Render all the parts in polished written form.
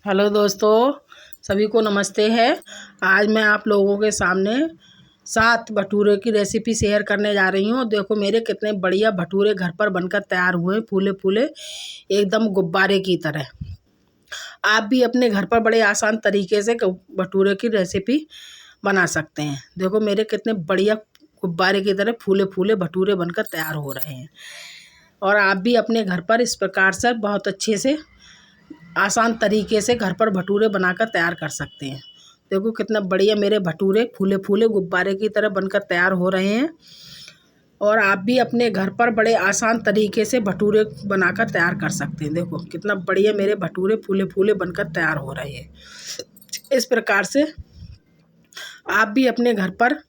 Hello दोस्तों, सभी को नमस्ते है। आज मैं आप लोगों के सामने 7 भटूरे की रेसिपी शेयर करने जा रही हूँ। देखो मेरे कितने बढ़िया भटूरे घर पर बनकर तैयार हुए, फूले फूले एकदम गुब्बारे की तरह। आप भी अपने घर पर बड़े आसान तरीके से भटूरे की रेसिपी बना सकते हैं। देखो मेरे कितने बढ़िया गुब्बारे की तरह फूले फूले भटूरे बनकर तैयार हो रहे हैं। और आप भी अपने घर पर इस प्रकार से बहुत अच्छे से आसान तरीके से घर पर भटूरे बनाकर तैयार कर सकते हैं। देखो कितना बढ़िया मेरे भटूरे फूले फूले गुब्बारे की तरह बनकर तैयार हो रहे हैं। और आप भी अपने घर पर बड़े आसान तरीके से भटूरे बनाकर तैयार कर सकते हैं। देखो कितना बढ़िया मेरे भटूरे फूले फूले बनकर तैयार हो रहे हैं। इस प्रकार से आप भी अपने घर पर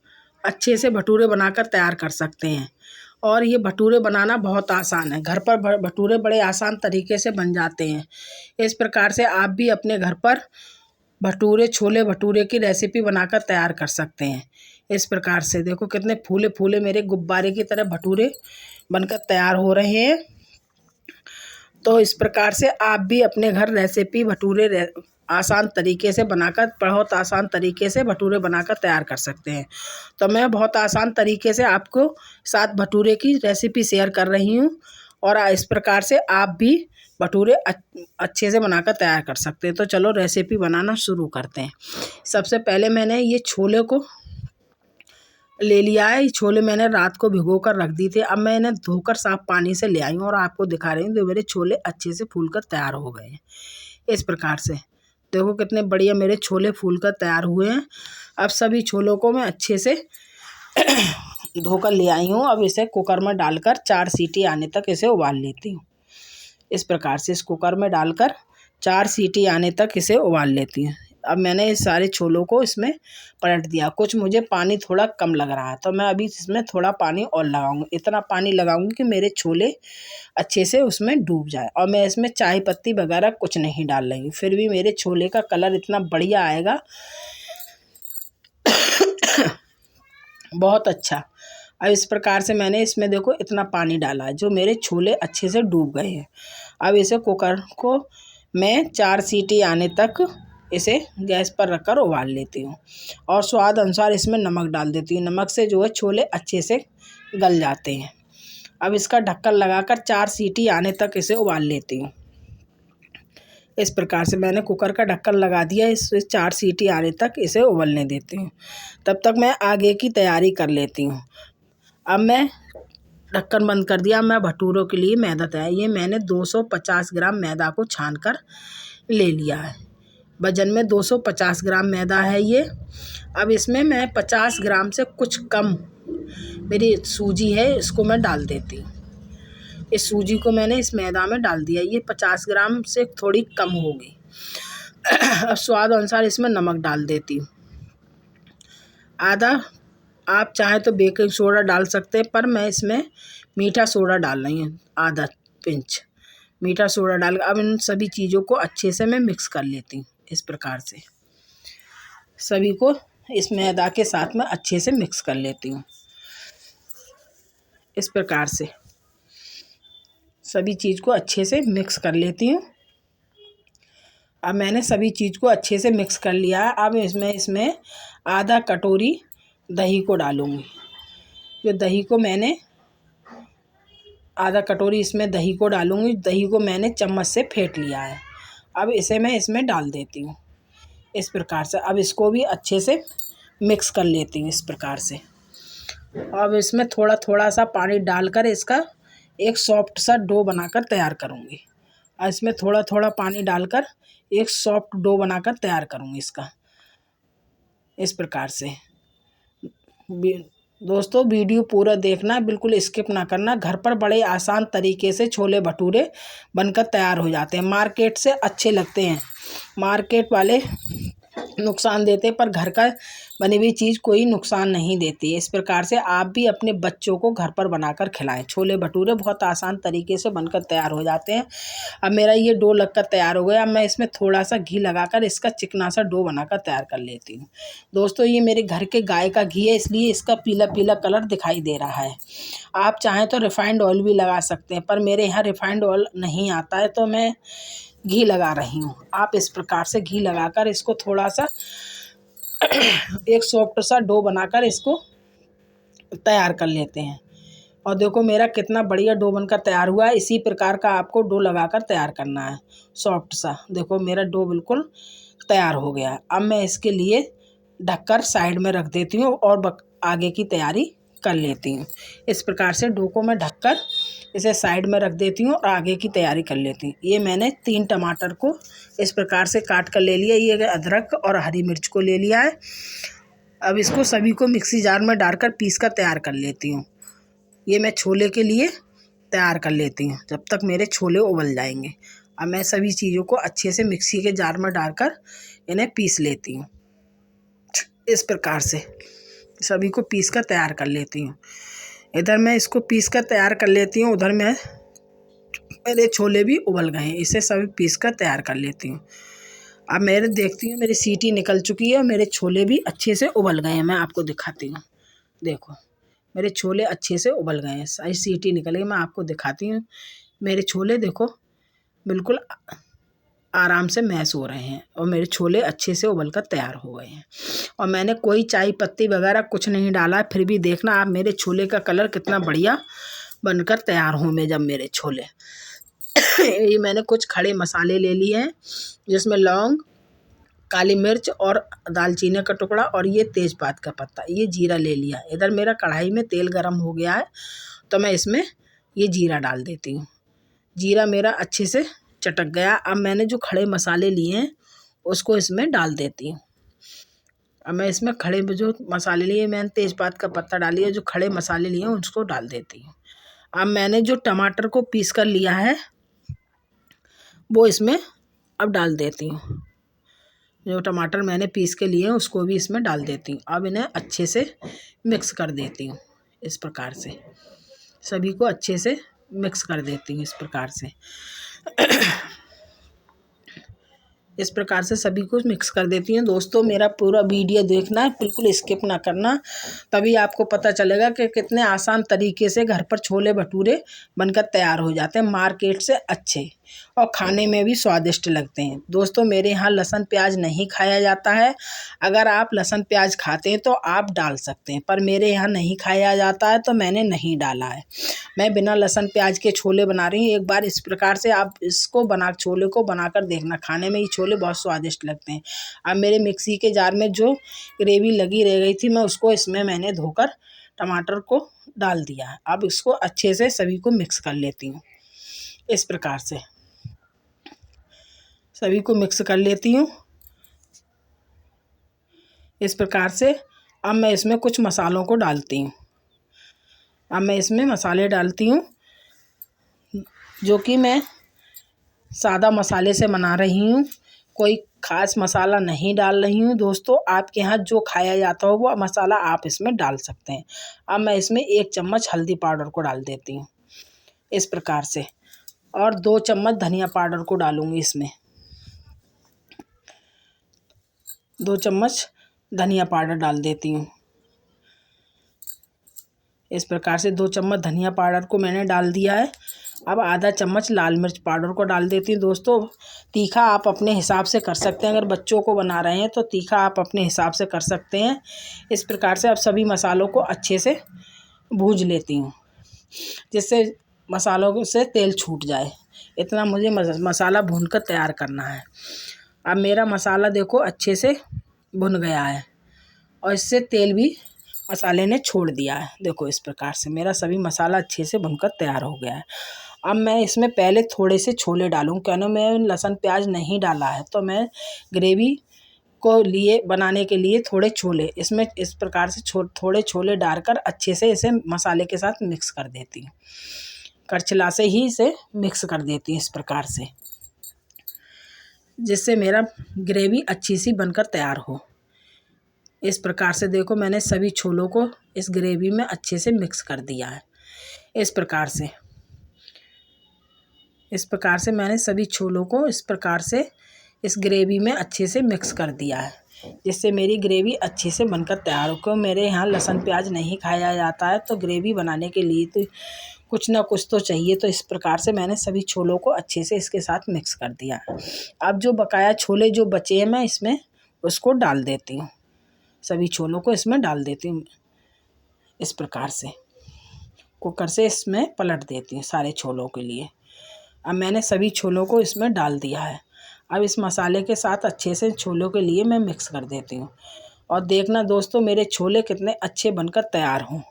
अच्छे से भटूरे बनाकर तैयार कर सकते हैं। और ये भटूरे बनाना बहुत आसान है, घर पर भटूरे बड़े आसान तरीके से बन जाते हैं। इस प्रकार से आप भी अपने घर पर भटूरे छोले भटूरे की रेसिपी बनाकर तैयार कर सकते हैं। इस प्रकार से देखो कितने फूले फूले मेरे गुब्बारे की तरह भटूरे बनकर तैयार हो रहे हैं। तो इस प्रकार से आप भी अपने घर रेसिपी भटूरे आसान तरीके से बनाकर बहुत आसान तरीके से भटूरे बनाकर तैयार कर सकते हैं। तो मैं बहुत आसान तरीके से आपको 7 भटूरे की रेसिपी शेयर कर रही हूँ। और इस प्रकार से आप भी भटूरे अच्छे से बनाकर तैयार कर सकते हैं। तो चलो रेसिपी बनाना शुरू करते हैं। सबसे पहले मैंने ये छोले को ले लिया है। ये छोले मैंने रात को भिगो कर रख दी थी। अब मैं इन्हें धोकर साफ पानी से ले आई हूँ और आपको दिखा रही हूँ। जो मेरे छोले अच्छे से फूल कर तैयार हो गए हैं। इस प्रकार से देखो कितने बढ़िया मेरे छोले फूल कर तैयार हुए हैं। अब सभी छोलों को मैं अच्छे से धोकर ले आई हूँ। अब इसे कुकर में डालकर 4 सीटी आने तक इसे उबाल लेती हूँ। इस प्रकार से इस कुकर में डालकर 4 सीटी आने तक इसे उबाल लेती हूँ। अब मैंने इस सारे छोलों को इसमें पलट दिया। कुछ मुझे पानी थोड़ा कम लग रहा है, तो मैं अभी इसमें थोड़ा पानी और लगाऊंगी। इतना पानी लगाऊंगी कि मेरे छोले अच्छे से उसमें डूब जाए। और मैं इसमें चाय पत्ती वगैरह कुछ नहीं डाल रही हूँ, फिर भी मेरे छोले का कलर इतना बढ़िया आएगा बहुत अच्छा। अब इस प्रकार से मैंने इसमें देखो इतना पानी डाला है, जो मेरे छोले अच्छे से डूब गए हैं। अब इसे कुकर को मैं 4 सीटी आने तक इसे गैस पर रखकर उबाल लेती हूँ। और स्वाद अनुसार इसमें नमक डाल देती हूँ। नमक से जो है छोले अच्छे से गल जाते हैं। अब इसका ढक्कन लगाकर 4 सीटी आने तक इसे उबाल लेती हूँ। इस प्रकार से मैंने कुकर का ढक्कन लगा दिया। इसे 4 सीटी आने तक इसे उबलने देती हूँ। तब तक मैं आगे की तैयारी कर लेती हूँ। अब मैं ढक्कन बंद कर दिया। मैं भटूरों के लिए मैदा तैयार, ये मैंने 250 ग्राम मैदा को छान कर ले लिया है। वजन में 250 ग्राम मैदा है ये। अब इसमें मैं 50 ग्राम से कुछ कम मेरी सूजी है, इसको मैं डाल देती हूँ। इस सूजी को मैंने इस मैदा में डाल दिया। ये 50 ग्राम से थोड़ी कम होगी। अब स्वाद अनुसार इसमें नमक डाल देती हूँ। आधा, आप चाहें तो बेकिंग सोडा डाल सकते हैं, पर मैं इसमें मीठा सोडा डाल रही हूँ। आधा पिंच मीठा सोडा डाल। अब इन सभी चीज़ों को अच्छे से मैं मिक्स कर लेती हूँ। इस प्रकार से सभी को इस मैदा के साथ में अच्छे से मिक्स कर लेती हूँ। इस प्रकार से सभी चीज़ को अच्छे से मिक्स कर लेती हूँ। अब मैंने सभी चीज़ को अच्छे से मिक्स कर लिया है। अब इसमें आधा कटोरी दही को डालूँगी। जो दही को मैंने आधा कटोरी इसमें दही को डालूँगी। दही को मैंने चम्मच से फेंट लिया है। अब इसे मैं इसमें डाल देती हूँ। इस प्रकार से अब इसको भी अच्छे से मिक्स कर लेती हूँ। इस प्रकार से अब इसमें थोड़ा थोड़ा सा पानी डालकर इसका एक सॉफ्ट सा डो बनाकर तैयार करूँगी। और इसमें थोड़ा थोड़ा पानी डालकर एक सॉफ्ट डो बनाकर तैयार करूँगी इसका। इस प्रकार से दोस्तों वीडियो पूरा देखना, बिल्कुल स्किप ना करना। घर पर बड़े आसान तरीके से छोले भटूरे बनकर तैयार हो जाते हैं। मार्केट से अच्छे लगते हैं, मार्केट वाले नुकसान देते, पर घर का बनी हुई चीज़ कोई नुकसान नहीं देती है। इस प्रकार से आप भी अपने बच्चों को घर पर बनाकर खिलाएं। छोले भटूरे बहुत आसान तरीके से बनकर तैयार हो जाते हैं। अब मेरा ये डो लगकर तैयार हो गया। अब मैं इसमें थोड़ा सा घी लगाकर इसका चिकना सा डो बनाकर तैयार कर लेती हूँ। दोस्तों ये मेरे घर के गाय का घी है, इसलिए इसका पीला पीला कलर दिखाई दे रहा है। आप चाहें तो रिफाइंड ऑयल भी लगा सकते हैं, पर मेरे यहाँ रिफाइंड ऑयल नहीं आता है, तो मैं घी लगा रही हूँ। आप इस प्रकार से घी लगाकर इसको थोड़ा सा एक सॉफ्ट सा डो बनाकर इसको तैयार कर लेते हैं। और देखो मेरा कितना बढ़िया डो बनकर तैयार हुआ है। इसी प्रकार का आपको डो लगाकर तैयार करना है, सॉफ्ट सा। देखो मेरा डो बिल्कुल तैयार हो गया है। अब मैं इसके लिए ढककर साइड में रख देती हूँ और आगे की तैयारी कर लेती हूँ। इस प्रकार से डो को मैं ढककर इसे साइड में रख देती हूँ और आगे की तैयारी कर लेती हूँ। ये मैंने 3 टमाटर को इस प्रकार से काट कर ले लिया। ये अदरक और हरी मिर्च को ले लिया है। अब इसको सभी को मिक्सी जार में डालकर पीस कर तैयार कर लेती हूँ। ये मैं छोले के लिए तैयार कर लेती हूँ जब तक मेरे छोले उबल जाएंगे। अब मैं सभी चीज़ों को अच्छे से मिक्सी के जार में डालकर इन्हें पीस लेती हूँ। इस प्रकार से सभी को पीस कर तैयार कर लेती हूँ। इधर मैं इसको पीस कर तैयार कर लेती हूँ, उधर मेरे छोले भी उबल गए हैं। इसे सभी पीस कर तैयार कर लेती हूँ। अब मेरे देखती हूँ मेरी सीटी निकल चुकी है और मेरे छोले भी अच्छे से उबल गए हैं। मैं आपको दिखाती हूँ। देखो मेरे छोले अच्छे से उबल गए हैं, सारी सीटी निकल गई। मैं आपको दिखाती हूँ। मेरे छोले देखो बिल्कुल आराम से मैश हो रहे हैं और मेरे छोले अच्छे से उबल कर तैयार हो गए हैं। और मैंने कोई चाय पत्ती वगैरह कुछ नहीं डाला है। फिर भी देखना आप मेरे छोले का कलर कितना बढ़िया बनकर तैयार होंगे जब मेरे छोले। ये मैंने कुछ खड़े मसाले ले लिए हैं, जिसमें लौंग, काली मिर्च और दालचीनी का टुकड़ा और ये तेज़पात का पत्ता, ये जीरा ले लिया। इधर मेरा कढ़ाई में तेल गरम हो गया है तो मैं इसमें ये जीरा डाल देती हूँ। जीरा मेरा अच्छे से चटक गया। अब मैंने जो खड़े मसाले लिए हैं उसको इसमें डाल देती हूँ। अब मैं इसमें खड़े जो मसाले लिए, मैंने तेज़पात का पत्ता डाली है, जो खड़े मसाले लिए हैं उसको डाल देती हूँ। अब मैंने जो टमाटर को पीस कर लिया है वो इसमें अब डाल देती हूँ। जो टमाटर मैंने पीस के लिए हैं उसको भी इसमें डाल देती हूँ। अब इन्हें अच्छे से मिक्स कर देती हूँ। इस प्रकार से सभी को अच्छे से मिक्स कर देती हूँ। इस प्रकार से सभी को मिक्स कर देती हूँ। दोस्तों मेरा पूरा वीडियो देखना है, बिल्कुल स्किप ना करना, तभी आपको पता चलेगा कि कितने आसान तरीके से घर पर छोले भटूरे बनकर तैयार हो जाते हैं, मार्केट से अच्छे और खाने में भी स्वादिष्ट लगते हैं। दोस्तों मेरे यहाँ लहसुन प्याज नहीं खाया जाता है। अगर आप लहसुन प्याज खाते हैं तो आप डाल सकते हैं, पर मेरे यहाँ नहीं खाया जाता है तो मैंने नहीं डाला है। मैं बिना लहसुन प्याज के छोले बना रही हूँ। एक बार इस प्रकार से आप इसको छोले को बनाकर देखना, खाने में ये छोले बहुत स्वादिष्ट लगते हैं। अब मेरे मिक्सी के जार में जो ग्रेवी लगी रह गई थी, मैं उसको इसमें मैंने धोकर टमाटर को डाल दिया है। अब इसको अच्छे से सभी को मिक्स कर लेती हूँ। इस प्रकार से सभी को मिक्स कर लेती हूँ। इस प्रकार से अब मैं इसमें कुछ मसालों को डालती हूँ। अब मैं इसमें मसाले डालती हूँ, जो कि मैं सादा मसाले से बना रही हूँ, कोई ख़ास मसाला नहीं डाल रही हूँ। दोस्तों आपके यहाँ जो खाया जाता हो वो मसाला आप इसमें डाल सकते हैं। अब मैं इसमें 1 चम्मच हल्दी पाउडर को डाल देती हूँ इस प्रकार से, और 2 चम्मच धनिया पाउडर को डालूँगी इसमें। 2 चम्मच धनिया पाउडर डाल देती हूँ। इस प्रकार से 2 चम्मच धनिया पाउडर को मैंने डाल दिया है। अब आधा चम्मच लाल मिर्च पाउडर को डाल देती हूँ। दोस्तों तीखा आप अपने हिसाब से कर सकते हैं, अगर बच्चों को बना रहे हैं तो तीखा आप अपने हिसाब से कर सकते हैं। इस प्रकार से अब सभी मसालों को अच्छे से भून लेती हूँ, जिससे मसालों से तेल छूट जाए। इतना मुझे मसाला भूनकर तैयार करना है। अब मेरा मसाला देखो अच्छे से भुन गया है और इससे तेल भी मसाले ने छोड़ दिया है। देखो इस प्रकार से मेरा सभी मसाला अच्छे से भुनकर तैयार हो गया है। अब मैं इसमें पहले थोड़े से छोले डालूँ, क्योंकि मैं लहसुन प्याज नहीं डाला है, तो मैं ग्रेवी को बनाने के लिए थोड़े छोले इसमें इस प्रकार से थोड़े छोले डालकर अच्छे से इसे मसाले के साथ मिक्स कर देती हूँ। करछला से ही इसे मिक्स कर देती हूँ इस प्रकार से, जिससे मेरा ग्रेवी अच्छी सी बनकर तैयार हो। इस प्रकार से देखो मैंने सभी छोलों को इस ग्रेवी में अच्छे से मिक्स कर दिया है। इस प्रकार से मैंने सभी छोलों को इस प्रकार से इस ग्रेवी में अच्छे से मिक्स कर दिया है, जिससे मेरी ग्रेवी अच्छे से बनकर तैयार हो। क्योंकि मेरे यहाँ लहसुन प्याज नहीं खाया जाता है, तो ग्रेवी बनाने के लिए तो कुछ ना कुछ तो चाहिए। तो इस प्रकार से मैंने सभी छोलों को अच्छे से इसके साथ मिक्स कर दिया है। अब जो बकाया छोले जो बचे हैं मैं इसमें उसको डाल देती हूँ, सभी छोलों को इसमें डाल देती हूँ। इस प्रकार से कुकर से इसमें पलट देती हूँ सारे छोलों के लिए। अब मैंने सभी छोलों को इसमें डाल दिया है। अब इस मसाले के साथ अच्छे से छोलों के लिए मैं मिक्स कर देती हूँ। और देखना दोस्तों मेरे छोले कितने अच्छे बनकर तैयार हों।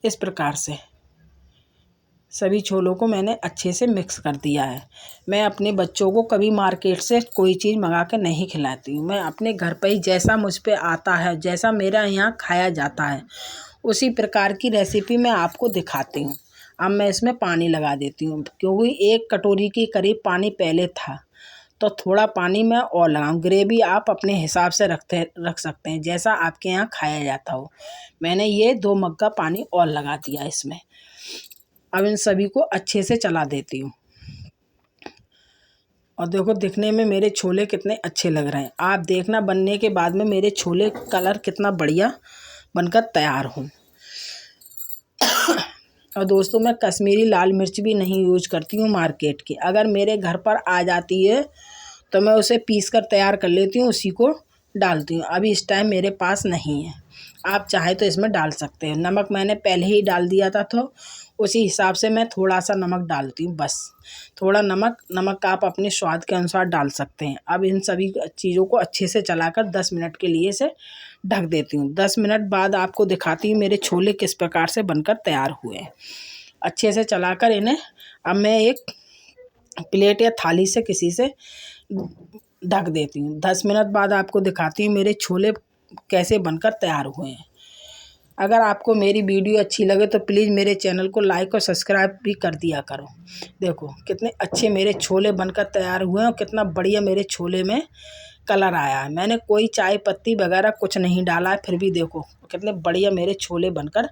इस प्रकार से सभी छोलों को मैंने अच्छे से मिक्स कर दिया है। मैं अपने बच्चों को कभी मार्केट से कोई चीज़ मंगा कर नहीं खिलाती हूँ। मैं अपने घर पर ही जैसा मुझ पे आता है, जैसा मेरा यहाँ खाया जाता है, उसी प्रकार की रेसिपी मैं आपको दिखाती हूँ। अब मैं इसमें पानी लगा देती हूँ, क्योंकि 1 कटोरी के करीब पानी पहले था, तो थोड़ा पानी मैं और लगाऊँ। ग्रेवी आप अपने हिसाब से रख सकते हैं, जैसा आपके यहाँ खाया जाता हो। मैंने ये 2 मग्गा पानी और लगा दिया इसमें। अब इन सभी को अच्छे से चला देती हूँ। और देखो दिखने में मेरे छोले कितने अच्छे लग रहे हैं। आप देखना बनने के बाद में मेरे छोले कलर कितना बढ़िया बनकर तैयार हों। और दोस्तों मैं कश्मीरी लाल मिर्च भी नहीं यूज करती हूँ मार्केट की। अगर मेरे घर पर आ जाती है तो मैं उसे पीस कर तैयार कर लेती हूँ, उसी को डालती हूँ। अभी इस टाइम मेरे पास नहीं है, आप चाहे तो इसमें डाल सकते हैं। नमक मैंने पहले ही डाल दिया था, तो उसी हिसाब से मैं थोड़ा सा नमक डालती हूँ, बस थोड़ा नमक आप अपने स्वाद के अनुसार डाल सकते हैं। अब इन सभी चीज़ों को अच्छे से चलाकर 10 मिनट के लिए इसे ढक देती हूँ। 10 मिनट बाद आपको दिखाती हूँ मेरे छोले किस प्रकार से बनकर तैयार हुए हैं। अच्छे से चलाकर इन्हें अब मैं एक प्लेट या थाली से किसी से ढक देती हूँ। 10 मिनट बाद आपको दिखाती हूँ मेरे छोले कैसे बनकर तैयार हुए हैं। अगर आपको मेरी वीडियो अच्छी लगे तो प्लीज़ मेरे चैनल को लाइक और सब्सक्राइब भी कर दिया करो। देखो कितने अच्छे मेरे छोले बनकर तैयार हुए हैं और कितना बढ़िया मेरे छोले में कलर आया है। मैंने कोई चाय पत्ती वगैरह कुछ नहीं डाला है, फिर भी देखो कितने बढ़िया मेरे छोले बनकर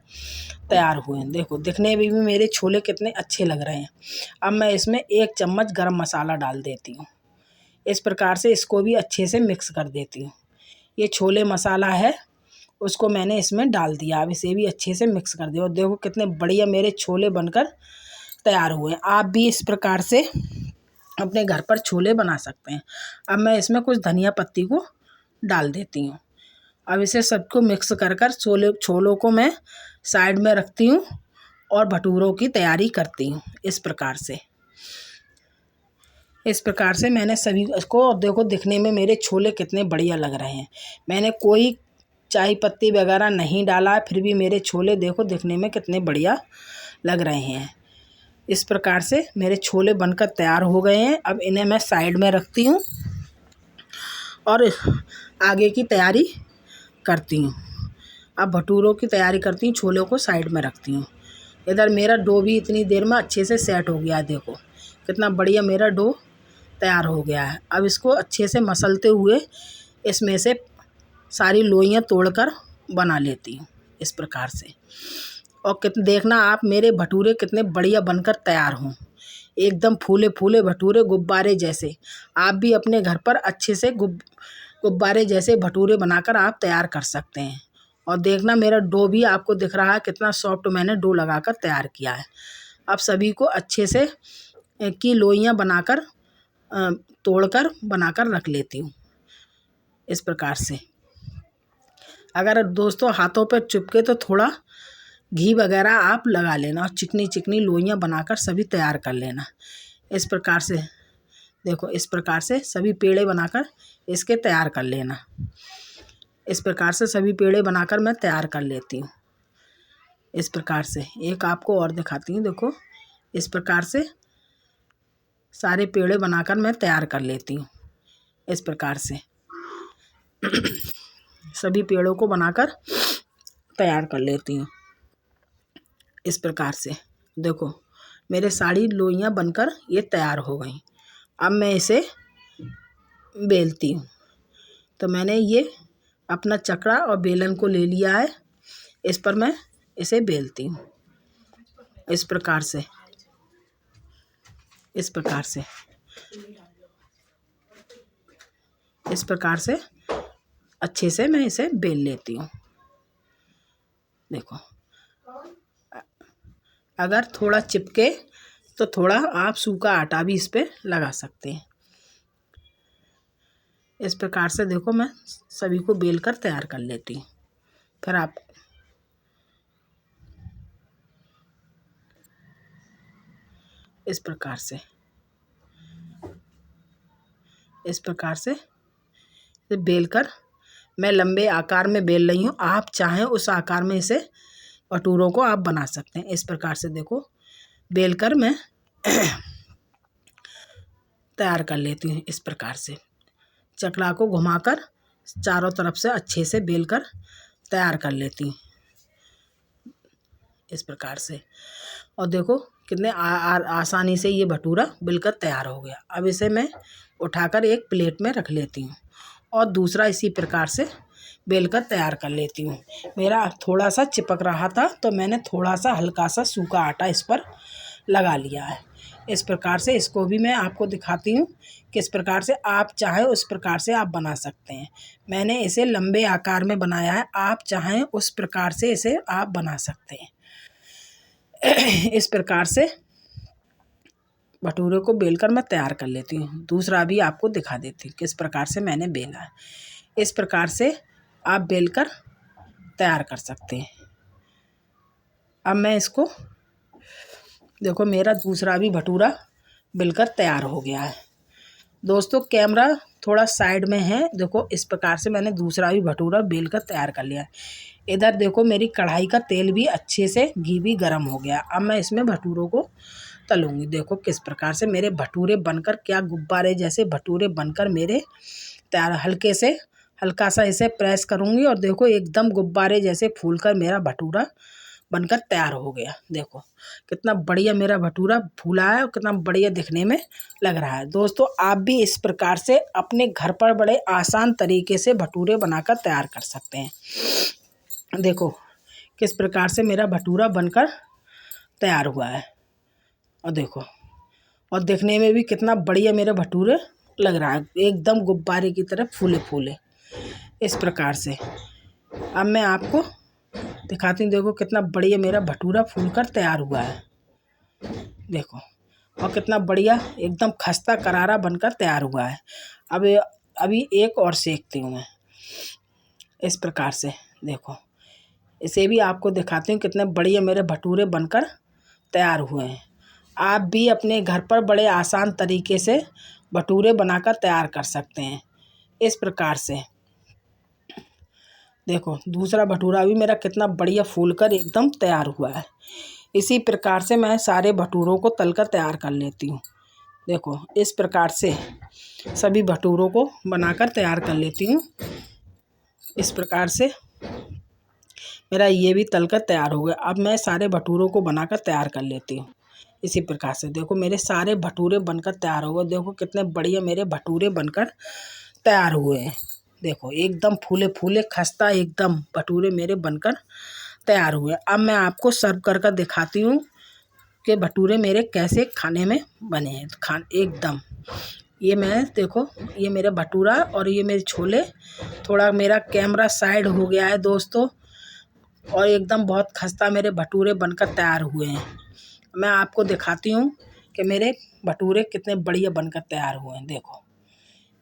तैयार हुए हैं। देखो दिखने में भी मेरे छोले कितने अच्छे लग रहे हैं। अब मैं इसमें 1 चम्मच गरम मसाला डाल देती हूँ। इस प्रकार से इसको भी अच्छे से मिक्स कर देती हूँ। ये छोले मसाला है, उसको मैंने इसमें डाल दिया। अब इसे भी अच्छे से मिक्स कर दिया। और देखो कितने बढ़िया मेरे छोले बनकर तैयार हुए हैं। आप भी इस प्रकार से अपने घर पर छोले बना सकते हैं। अब मैं इसमें कुछ धनिया पत्ती को डाल देती हूँ। अब इसे सबको मिक्स कर छोलों को मैं साइड में रखती हूँ और भटूरों की तैयारी करती हूँ। इस प्रकार से मैंने सभी इसको, देखो दिखने में मेरे छोले कितने बढ़िया लग रहे हैं। मैंने कोई चाय पत्ती वगैरह नहीं डाला, फिर भी मेरे छोले देखो दिखने में कितने बढ़िया लग रहे हैं। इस प्रकार से मेरे छोले बनकर तैयार हो गए हैं। अब इन्हें मैं साइड में रखती हूँ और आगे की तैयारी करती हूँ। अब भटूरों की तैयारी करती हूँ, छोलों को साइड में रखती हूँ। इधर मेरा डो भी इतनी देर में अच्छे से सेट हो गया है। देखो कितना बढ़िया मेरा डो तैयार हो गया है। अब इसको अच्छे से मसलते हुए इसमें से सारी लोइयाँ तोड़कर बना लेती हूँ इस प्रकार से। और देखना आप मेरे भटूरे कितने बढ़िया बनकर तैयार हों, एकदम फूले फूले भटूरे गुब्बारे जैसे। आप भी अपने घर पर अच्छे से गुब्बारे जैसे भटूरे बनाकर आप तैयार कर सकते हैं। और देखना मेरा डो भी आपको दिख रहा है कितना सॉफ्ट मैंने डो लगाकर तैयार किया है। अब सभी को अच्छे से की लोइयाँ बनाकर तोड़कर बनाकर रख लेती हूँ इस प्रकार से। अगर दोस्तों हाथों पर चिपके तो थोड़ा घी वगैरह आप लगा लेना और चिकनी चिकनी लोइयाँ बनाकर सभी तैयार कर लेना। इस प्रकार से देखो, इस प्रकार से सभी पेड़े बनाकर इसके तैयार कर लेना। इस प्रकार से सभी पेड़े बनाकर मैं तैयार कर लेती हूँ। इस प्रकार से एक आपको और दिखाती हूँ। देखो इस प्रकार से सारे पेड़े बनाकर मैं तैयार कर लेती हूँ। इस प्रकार से सभी पेड़ों को बनाकर तैयार कर लेती हूँ। इस प्रकार से देखो मेरे सारी लोइयाँ बनकर ये तैयार हो गई। अब मैं इसे बेलती हूँ। तो मैंने ये अपना चकड़ा और बेलन को ले लिया है, इस पर मैं इसे बेलती हूँ। इस प्रकार से इस प्रकार से अच्छे से मैं इसे बेल लेती हूँ। देखो अगर थोड़ा चिपके तो थोड़ा आप सूखा आटा भी इस पे लगा सकते हैं। इस प्रकार से देखो मैं सभी को बेल कर तैयार कर लेती हूँ। फिर आप इस प्रकार से बेल कर मैं लंबे आकार में बेल रही हूँ। आप चाहें उस आकार में इसे भटूरों को आप बना सकते हैं। इस प्रकार से देखो बेल कर मैं तैयार कर लेती हूँ। इस प्रकार से चकला को घुमाकर चारों तरफ से अच्छे से बेल कर तैयार कर लेती हूँ इस प्रकार से। और देखो कितने आसानी से ये भटूरा बिलकर तैयार हो गया। अब इसे मैं उठाकर एक प्लेट में रख लेती हूँ और दूसरा इसी प्रकार से बेलकर तैयार कर लेती हूँ। मेरा थोड़ा सा चिपक रहा था तो मैंने थोड़ा सा हल्का सा सूखा आटा इस पर लगा लिया है। इस प्रकार से इसको भी मैं आपको दिखाती हूँ किस प्रकार से आप चाहें उस प्रकार से आप बना सकते हैं। मैंने इसे लंबे आकार में बनाया है, आप चाहें उस प्रकार से इसे आप बना सकते हैं। इस प्रकार से भटूरे को बेलकर मैं तैयार कर लेती हूँ। दूसरा भी आपको दिखा देती हूँ किस प्रकार से मैंने बेला है। इस प्रकार से आप बेलकर तैयार कर सकते हैं। अब मैं इसको देखो मेरा दूसरा भी भटूरा बेलकर तैयार हो गया है। दोस्तों कैमरा थोड़ा साइड में है, देखो इस प्रकार से मैंने दूसरा भी भटूरा बेलकर तैयार कर लिया है। इधर देखो मेरी कढ़ाई का तेल भी अच्छे से घी भी गर्म हो गया। अब मैं इसमें भटूरों को तलूँगी। देखो किस प्रकार से मेरे भटूरे बनकर क्या गुब्बारे जैसे भटूरे बनकर मेरे तैयार। हल्का सा इसे प्रेस करूँगी और देखो एकदम गुब्बारे जैसे फूलकर मेरा भटूरा बनकर तैयार हो गया। देखो कितना बढ़िया मेरा भटूरा फूला है और कितना बढ़िया दिखने में लग रहा है। दोस्तों आप भी इस प्रकार से अपने घर पर बड़े आसान तरीके से भटूरे बनाकर तैयार कर सकते हैं। देखो किस प्रकार से मेरा भटूरा बनकर तैयार हुआ है और देखो और दिखने में भी कितना बढ़िया मेरे भटूरे लग रहा है, एकदम गुब्बारे की तरह फूले फूले। इस प्रकार से अब मैं आपको दिखाती हूँ। देखो कितना बढ़िया मेरा भटूरा फूलकर तैयार हुआ है। देखो और कितना बढ़िया एकदम खस्ता करारा बनकर तैयार हुआ है। अब अभी एक और सेकती हूँ मैं इस प्रकार से। देखो इसे भी आपको दिखाती हूँ कितने बढ़िया मेरे भटूरे बनकर तैयार हुए हैं। आप भी अपने घर पर बड़े आसान तरीके से भटूरे बनाकर तैयार कर सकते हैं। इस प्रकार से देखो दूसरा भटूरा भी मेरा कितना बढ़िया फूलकर एकदम तैयार हुआ है। इसी प्रकार से मैं सारे भटूरों को तलकर तैयार कर लेती हूँ। देखो इस प्रकार से सभी भटूरों को बनाकर तैयार कर लेती हूँ। इस प्रकार से मेरा ये भी तलकर तैयार हो गया। अब मैं सारे भटूरों को बनाकर तैयार कर लेती हूँ। इसी प्रकार से देखो मेरे सारे भटूरे बनकर तैयार हो गए। देखो कितने बढ़िया मेरे भटूरे बनकर तैयार हुए हैं। देखो एकदम फूले फूले खस्ता एकदम भटूरे मेरे बनकर तैयार हुए। अब मैं आपको सर्व कर दिखाती हूँ कि भटूरे मेरे कैसे खाने में बने हैं। एकदम ये मैं देखो ये मेरा भटूरा और ये मेरे छोले। थोड़ा मेरा कैमरा साइड हो गया है दोस्तों और एकदम बहुत खस्ता मेरे भटूरे बनकर तैयार हुए हैं। मैं आपको दिखाती हूँ कि मेरे भटूरे कितने बढ़िया बनकर तैयार हुए हैं। देखो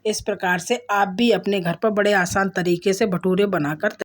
इस प्रकार से आप भी अपने घर पर बड़े आसान तरीके से भटूरे बनाकर